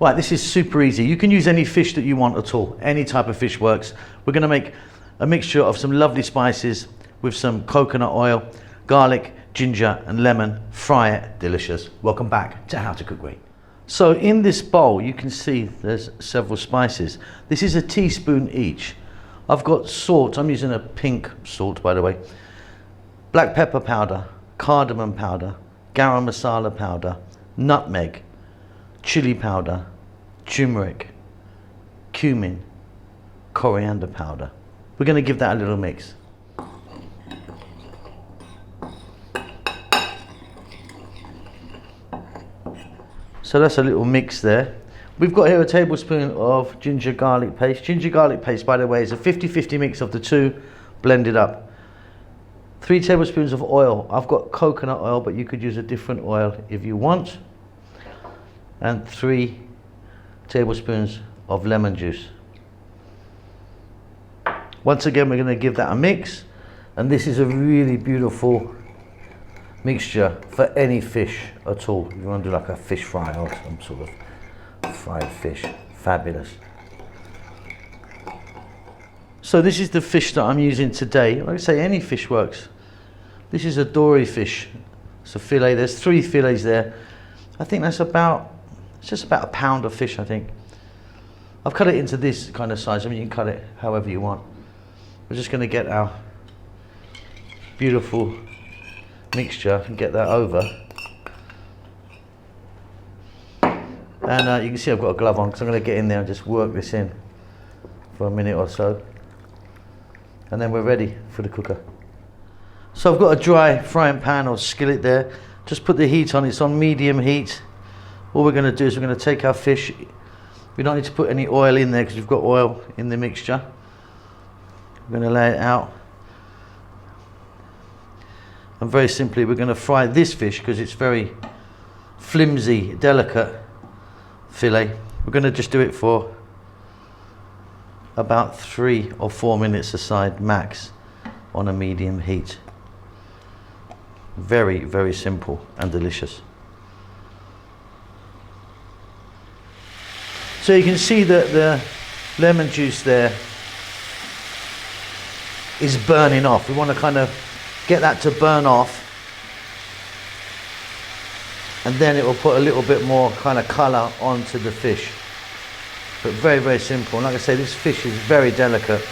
Right, this is super easy. You can use any fish that you want at all. Any type of fish works. We're gonna make a mixture of some lovely spices with some coconut oil, garlic, ginger and lemon. Fry it, delicious. Welcome back to How to Cook Great. So in this bowl, you can see there's several spices. This is a teaspoon each. I've got salt, I'm using a pink salt by the way, black pepper powder, cardamom powder, garam masala powder, nutmeg, chili powder, turmeric, cumin, coriander powder. We're going to give that a little mix. So that's a little mix there. We've got here a tablespoon of ginger garlic paste. Ginger garlic paste, by the way, is a 50-50 mix of the two blended up. 3 tablespoons of oil. I've got coconut oil, but you could use a different oil if you want. And 3 tablespoons of lemon juice. Once again, we're going to give that a mix, and this is a really beautiful mixture for any fish at all. If you want to do like a fish fry or some sort of fried fish, fabulous. So this is the fish that I'm using today. Like I say, any fish works. This is a dory fish. It's a fillet. There's 3 fillets there. I think that's it's just about a pound of fish, I think. I've cut it into this kind of size. I mean, you can cut it however you want. We're just going to get our beautiful mixture and get that over. And you can see I've got a glove on because I'm going to get in there and just work this in for a minute or so. And then we're ready for the cooker. So I've got a dry frying pan or skillet there. Just put the heat on, it's on medium heat. All we're going to do is we're going to take our fish. We don't need to put any oil in there because we've got oil in the mixture. We're going to lay it out. And very simply we're going to fry this fish because it's very flimsy, delicate fillet. We're going to just do it for about 3 or 4 minutes aside max on a medium heat. Very, very simple and delicious. So you can see that the lemon juice there is burning off. We want to kind of get that to burn off, and then it will put a little bit more kind of colour onto the fish. But very, very simple. And like I say, this fish is very delicate.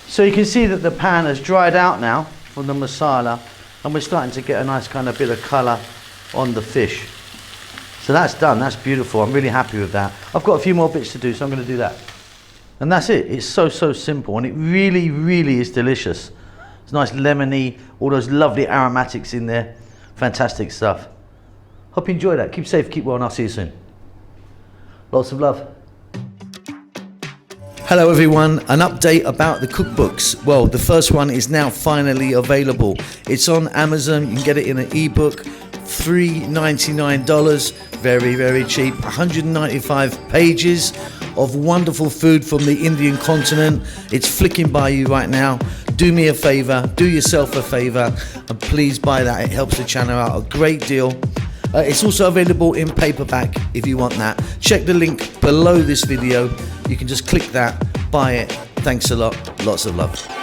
So you can see that the pan has dried out now from the masala, and we're starting to get a nice kind of bit of colour on the fish. So that's done, that's beautiful. I'm really happy with that. I've got a few more bits to do, so I'm going to do that. And that's it. It's so, so simple, and it really, really is delicious. It's nice lemony, all those lovely aromatics in there. Fantastic stuff. Hope you enjoy that. Keep safe, keep well, and I'll see you soon. Lots of love. Hello everyone, an update about the cookbooks. Well, the first one is now finally available. It's on Amazon, you can get it in an ebook, $3.99, very, very cheap. 195 pages of wonderful food from the Indian continent. It's flicking by you right now. Do me a favor, do yourself a favor, and please buy that. It helps the channel out a great deal. It's also available in paperback if you want that. Check the link below this video. You can just click that, buy it. Thanks a lot. Lots of love.